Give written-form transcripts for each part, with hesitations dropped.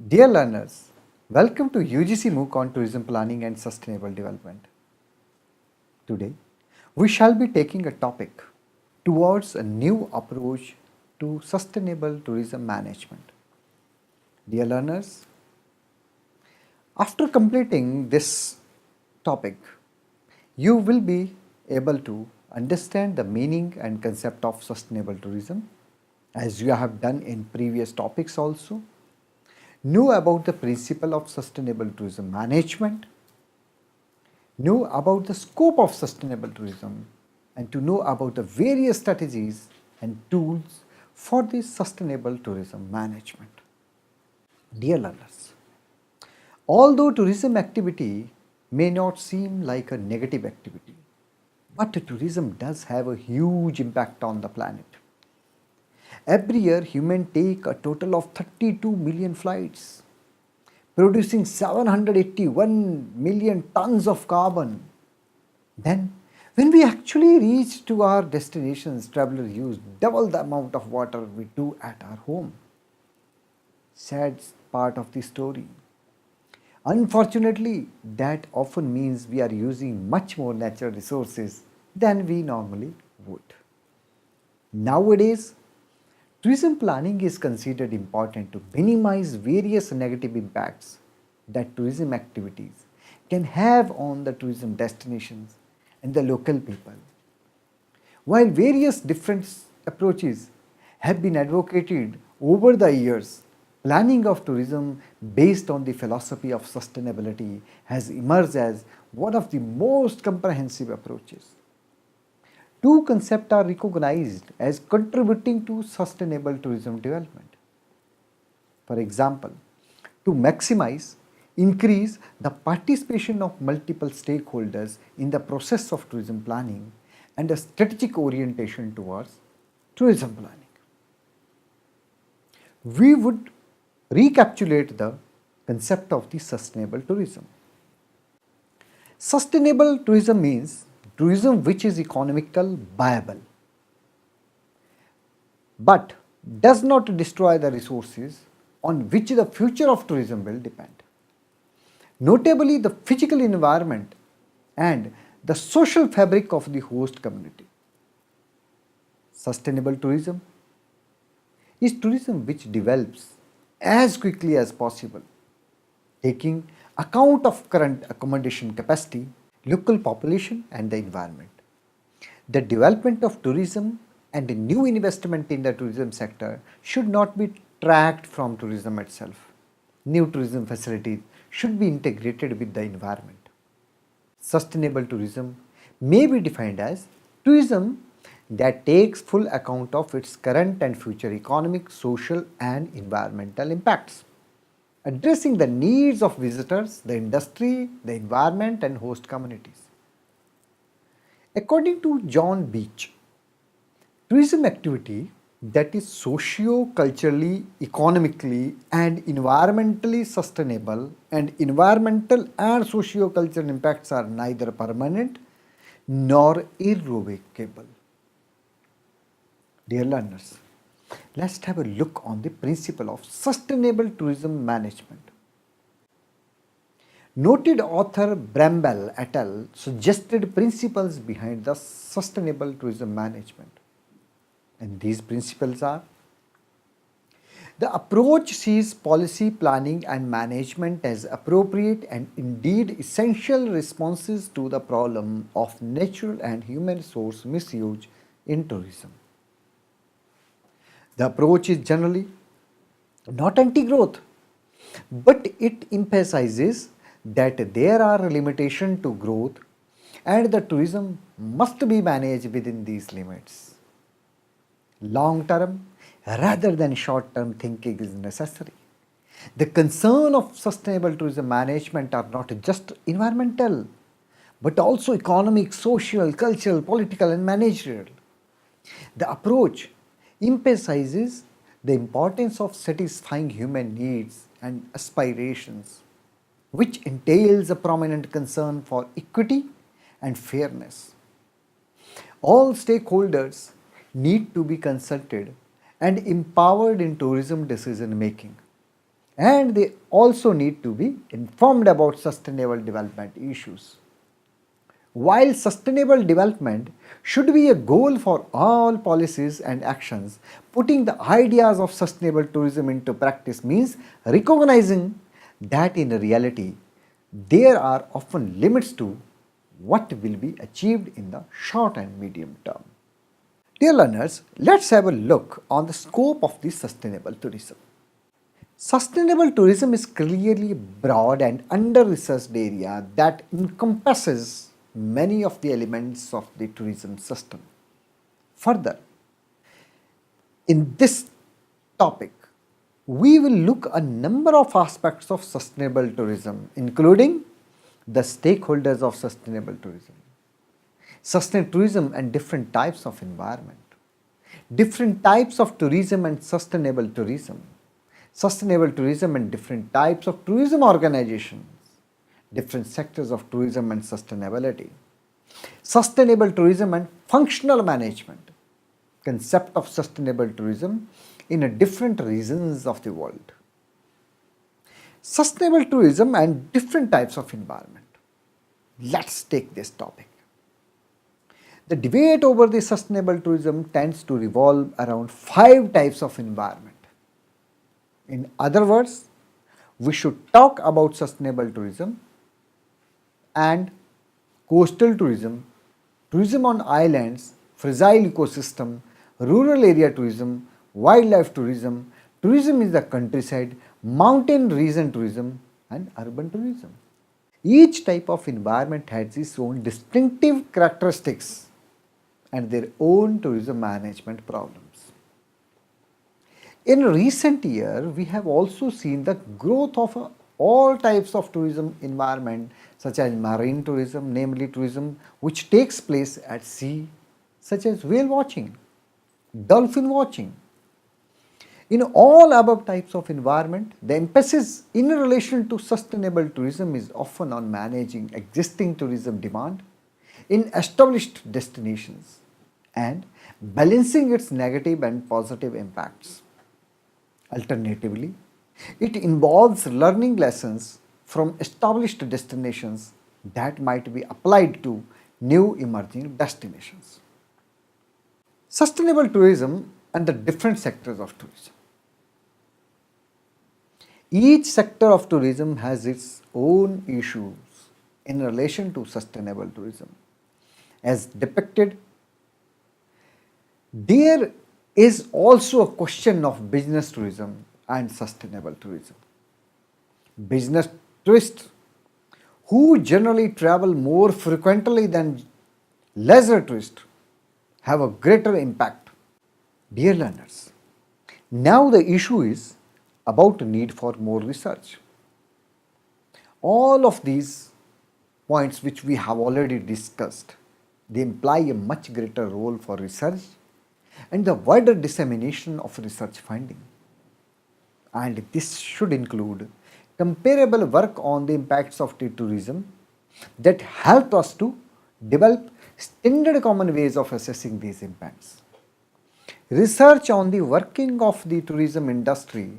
Dear learners, welcome to UGC MOOC on Tourism Planning and Sustainable Development. Today, we shall be taking a topic towards a new approach to sustainable tourism management. Dear learners, after completing this topic, you will be able to understand the meaning and concept of sustainable tourism as you have done in previous topics also, know about the principle of sustainable tourism management, know about the scope of sustainable tourism, and to know about the various strategies and tools for this sustainable tourism management. Dear learners, although tourism activity may not seem like a negative activity, but tourism does have a huge impact on the planet. Every year, humans take a total of 32 million flights, producing 781 million tons of carbon. Then, when we actually reach to our destinations, travelers use double the amount of water we do at our home. Sad part of the story. Unfortunately, that often means we are using much more natural resources than we normally would. Nowadays, tourism planning is considered important to minimize various negative impacts that tourism activities can have on the tourism destinations and the local people. While various different approaches have been advocated over the years, planning of tourism based on the philosophy of sustainability has emerged as one of the most comprehensive approaches. Two concepts are recognized as contributing to sustainable tourism development. For example, to increase the participation of multiple stakeholders in the process of tourism planning and a strategic orientation towards tourism planning. We would recapitulate the concept of the sustainable tourism. Sustainable tourism means tourism which is economical viable but does not destroy the resources on which the future of tourism will depend. Notably, the physical environment and the social fabric of the host community. Sustainable tourism is tourism which develops as quickly as possible, taking account of current accommodation capacity, local population and the environment. The development of tourism and the new investment in the tourism sector should not be tracked from tourism itself. New tourism facilities should be integrated with the environment. Sustainable tourism may be defined as tourism that takes full account of its current and future economic, social and environmental impacts, addressing the needs of visitors, the industry, the environment and host communities. According to John Beach, tourism activity that is socio-culturally, economically and environmentally sustainable, and environmental and socio-cultural impacts are neither permanent nor irrevocable. Dear learners, let's have a look on the principle of sustainable tourism management. Noted author Bramble et al. Suggested principles behind the sustainable tourism management. And these principles are: the approach sees policy planning and management as appropriate and indeed essential responses to the problem of natural and human resource misuse in tourism. The approach is generally not anti-growth, but it emphasizes that there are limitations to growth and the tourism must be managed within these limits. Long-term rather than short-term thinking is necessary. The concern of sustainable tourism management are not just environmental, but also economic, social, cultural, political and managerial. The approach emphasizes the importance of satisfying human needs and aspirations, which entails a prominent concern for equity and fairness. All stakeholders need to be consulted and empowered in tourism decision making. and they also need to be informed about sustainable development issues. While sustainable development should be a goal for all policies and actions, putting the ideas of sustainable tourism into practice means recognizing that in reality there are often limits to what will be achieved in the short and medium term. Dear learners, let's have a look on the scope of the sustainable tourism. Sustainable tourism is clearly a broad and under-researched area that encompasses many of the elements of the tourism system. Further, in this topic, we will look a number of aspects of sustainable tourism, including the stakeholders of sustainable tourism, sustainable tourism and different types of environment, different types of tourism and sustainable tourism and different types of tourism organizations, different sectors of tourism and sustainability, sustainable tourism and functional management, concept of sustainable tourism in a different regions of the world, sustainable tourism and different types of environment. Let's take this topic. The debate over the sustainable tourism tends to revolve around 5 types of environment. In other words, we should talk about sustainable tourism and coastal tourism, tourism on islands, fragile ecosystem, rural area tourism, wildlife tourism, tourism in the countryside, mountain region tourism, and urban tourism. Each type of environment has its own distinctive characteristics and their own tourism management problems. In recent years, we have also seen the growth of all types of tourism environment such as marine tourism, namely tourism which takes place at sea, such as whale watching, dolphin watching. In all above types of environment, the emphasis in relation to sustainable tourism is often on managing existing tourism demand in established destinations and balancing its negative and positive impacts. Alternatively, it involves learning lessons from established destinations that might be applied to new emerging destinations. Sustainable tourism and the different sectors of tourism. Each sector of tourism has its own issues in relation to sustainable tourism. As depicted, there is also a question of business tourism and sustainable tourism. Business tourists, who generally travel more frequently than leisure tourists, have a greater impact. Dear learners, now the issue is about the need for more research. All of these points which we have already discussed, they imply a much greater role for research and the wider dissemination of research finding. And this should include comparable work on the impacts of tourism that help us to develop standard common ways of assessing these impacts. Research on the working of the tourism industry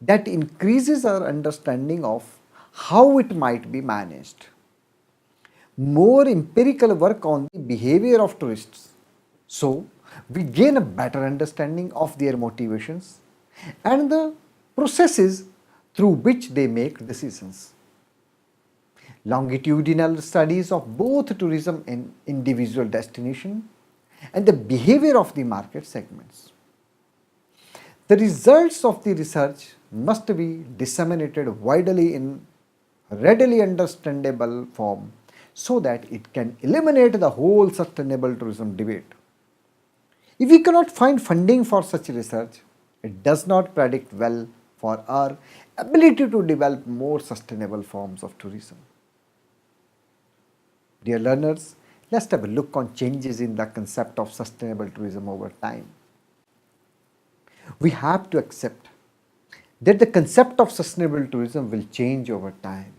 that increases our understanding of how it might be managed. More empirical work on the behavior of tourists, so we gain a better understanding of their motivations and the processes through which they make decisions. Longitudinal studies of both tourism in individual destination and the behavior of the market segments. The results of the research must be disseminated widely in readily understandable form so that it can eliminate the whole sustainable tourism debate. If we cannot find funding for such research, it does not predict well for our ability to develop more sustainable forms of tourism. Dear learners, let's have a look on changes in the concept of sustainable tourism over time. We have to accept that the concept of sustainable tourism will change over time.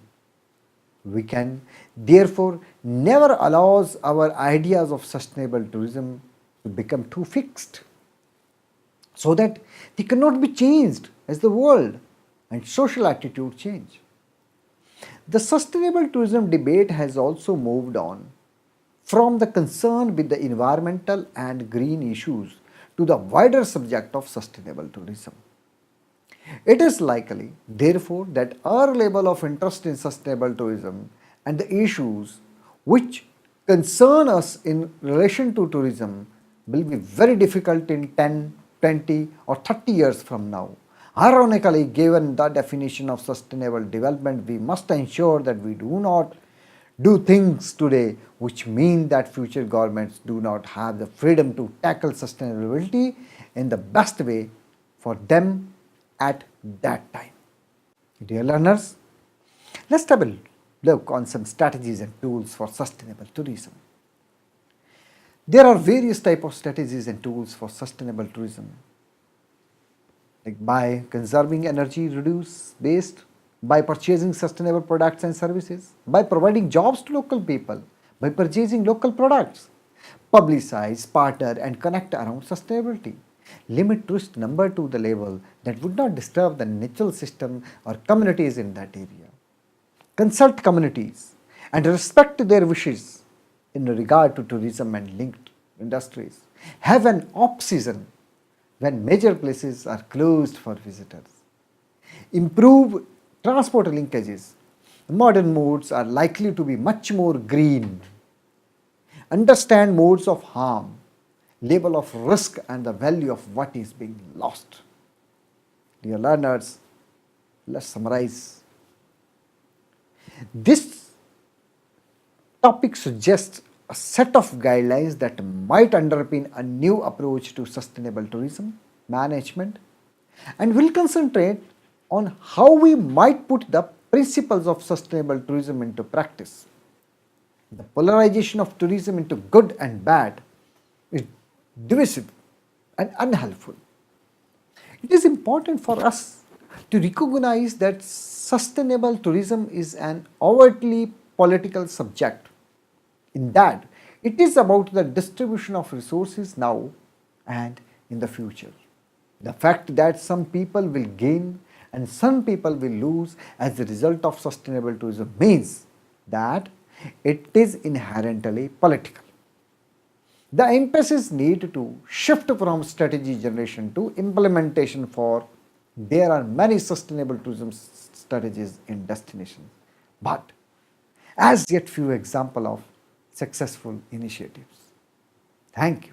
We can therefore never allow our ideas of sustainable tourism to become too fixed so that they cannot be changed as the world and social attitude change. The sustainable tourism debate has also moved on from the concern with the environmental and green issues to the wider subject of sustainable tourism. It is likely, therefore, that our level of interest in sustainable tourism and the issues which concern us in relation to tourism will be very difficult in 10, 20, or 30 years from now. Ironically, given the definition of sustainable development, we must ensure that we do not do things today which mean that future governments do not have the freedom to tackle sustainability in the best way for them at that time. Dear learners, let's have a look on some strategies and tools for sustainable tourism. There are various types of strategies and tools for sustainable tourism, like by conserving energy, reduce waste, by purchasing sustainable products and services, by providing jobs to local people, by purchasing local products, publicize, partner, and connect around sustainability. Limit tourist number to the level that would not disturb the natural system or communities in that area. Consult communities and respect their wishes in regard to tourism and linked industries. Have an off-season when major places are closed for visitors. Improve transport linkages. Modern modes are likely to be much more green. Understand modes of harm, level of risk, and the value of what is being lost. Dear learners, let's summarize. This topic suggests a set of guidelines that might underpin a new approach to sustainable tourism management and will concentrate on how we might put the principles of sustainable tourism into practice. The polarization of tourism into good and bad is divisive and unhelpful. It is important for us to recognize that sustainable tourism is an overtly political subject, in that it is about the distribution of resources now and in the future. The fact that some people will gain and some people will lose as a result of sustainable tourism means that it is inherently political. The emphasis need to shift from strategy generation to implementation, for there are many sustainable tourism strategies in destinations, but as yet few examples of successful initiatives. Thank you.